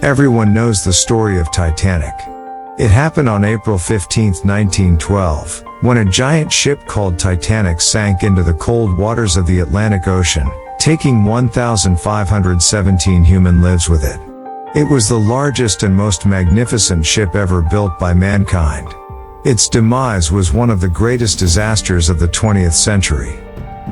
Everyone knows the story of Titanic. It happened on April 15, 1912, when a giant ship called Titanic sank into the cold waters of the Atlantic Ocean, taking 1,517 human lives with it. It was the largest and most magnificent ship ever built by mankind. Its demise was one of the greatest disasters of the 20th century.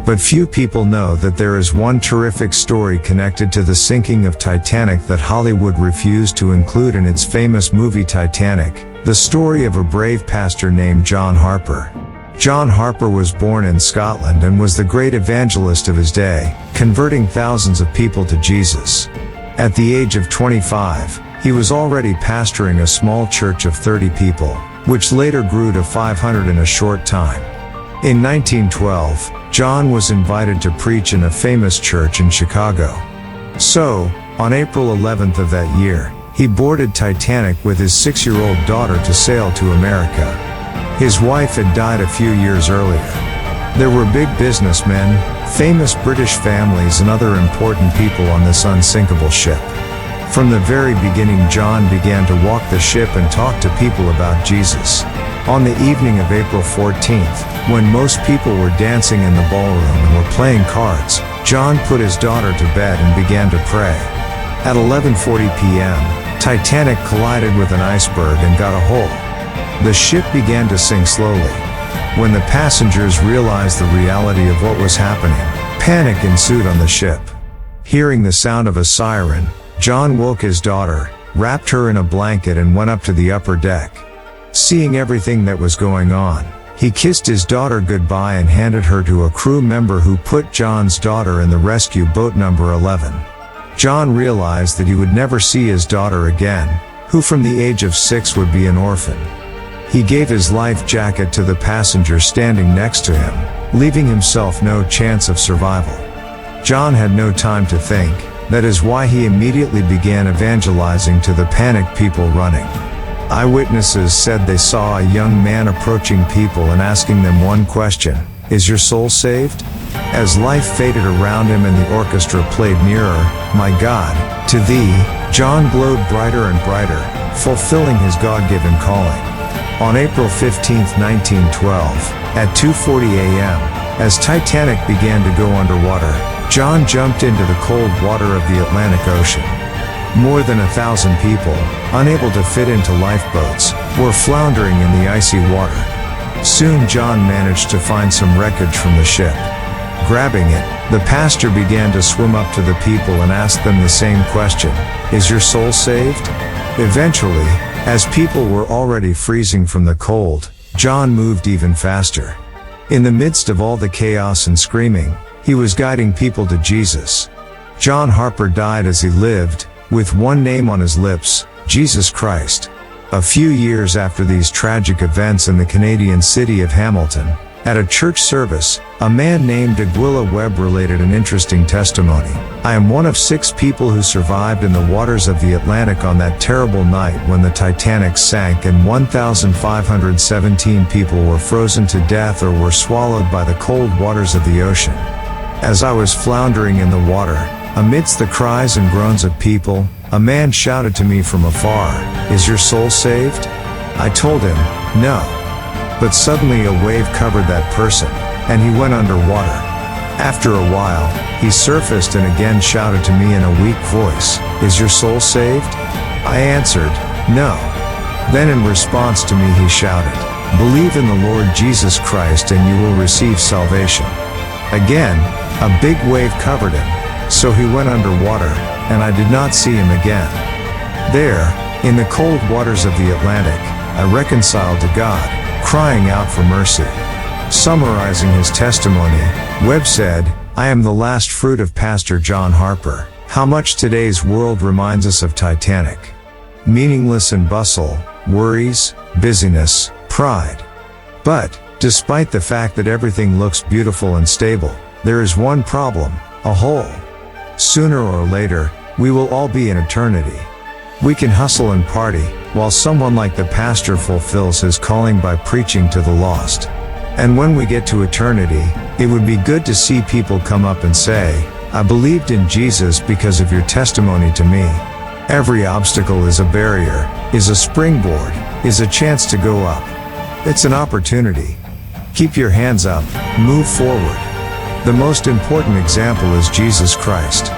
But few people know that there is one terrific story connected to the sinking of Titanic that Hollywood refused to include in its famous movie Titanic, the story of a brave pastor named John Harper. John Harper was born in Scotland and was the great evangelist of his day, converting thousands of people to Jesus. At the age of 25, he was already pastoring a small church of 30 people, which later grew to 500 in a short time. In 1912, John was invited to preach in a famous church in Chicago. So, on April 11th of that year, he boarded Titanic with his 6-year-old daughter to sail to America. His wife had died a few years earlier. There were big businessmen, famous British families and other important people on this unsinkable ship. From the very beginning, John began to walk the ship and talk to people about Jesus. On the evening of April 14th, when most people were dancing in the ballroom and were playing cards, John put his daughter to bed and began to pray. At 11:40 p.m., Titanic collided with an iceberg and got a hole. The ship began to sink slowly. When the passengers realized the reality of what was happening, panic ensued on the ship. Hearing the sound of a siren, John woke his daughter, wrapped her in a blanket and went up to the upper deck. Seeing everything that was going on, he kissed his daughter goodbye and handed her to a crew member who put John's daughter in the rescue boat number 11. John realized that he would never see his daughter again, who from the age of 6 would be an orphan. He gave his life jacket to the passenger standing next to him, leaving himself no chance of survival. John had no time to think. That is why he immediately began evangelizing to the panicked people running. Eyewitnesses said they saw a young man approaching people and asking them one question: "Is your soul saved?" As life faded around him and the orchestra played Nearer, My God, to Thee, John glowed brighter and brighter, fulfilling his God-given calling. On April 15, 1912, at 2:40 a.m., as Titanic began to go underwater, John jumped into the cold water of the Atlantic Ocean. More than 1,000 people, unable to fit into lifeboats, were floundering in the icy water. Soon John managed to find some wreckage from the ship. Grabbing it, the pastor began to swim up to the people and ask them the same question: "Is your soul saved?" Eventually, as people were already freezing from the cold, John moved even faster. In the midst of all the chaos and screaming, he was guiding people to Jesus. John Harper died as he lived, with one name on his lips: Jesus Christ. A few years after these tragic events in the Canadian city of Hamilton, at a church service, a man named Aguila Webb related an interesting testimony. "I am one of 6 people who survived in the waters of the Atlantic on that terrible night when the Titanic sank and 1,517 people were frozen to death or were swallowed by the cold waters of the ocean. As I was floundering in the water, amidst the cries and groans of people, a man shouted to me from afar, 'Is your soul saved?' I told him, 'No.' But suddenly a wave covered that person, and he went underwater. After a while, he surfaced and again shouted to me in a weak voice, 'Is your soul saved?' I answered, 'No.' Then in response to me he shouted, 'Believe in the Lord Jesus Christ and you will receive salvation.' Again, a big wave covered him, so he went underwater, and I did not see him again. There, in the cold waters of the Atlantic, I reconciled to God, crying out for mercy." Summarizing his testimony, Webb said, "I am the last fruit of Pastor John Harper. How much today's world reminds us of Titanic. Meaningless and bustle, worries, busyness, pride. But, despite the fact that everything looks beautiful and stable, there is one problem, a hole. Sooner or later, we will all be in eternity. We can hustle and party, while someone like the pastor fulfills his calling by preaching to the lost. And when we get to eternity, it would be good to see people come up and say, 'I believed in Jesus because of your testimony to me.' Every obstacle is a barrier, is a springboard, is a chance to go up. It's an opportunity. Keep your hands up, move forward. The most important example is Jesus Christ.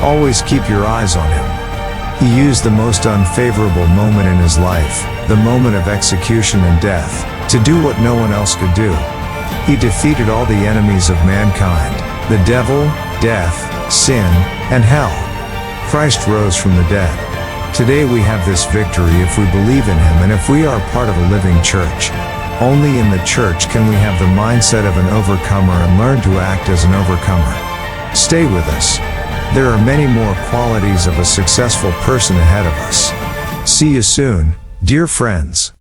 Always keep your eyes on him. He used the most unfavorable moment in his life, the moment of execution and death, to do what no one else could do. He defeated all the enemies of mankind, the devil, death, sin, and hell. Christ rose from the dead. Today we have this victory if we believe in him and if we are part of a living church. Only in the church can we have the mindset of an overcomer and learn to act as an overcomer. Stay with us. There are many more qualities of a successful person ahead of us. See you soon, dear friends.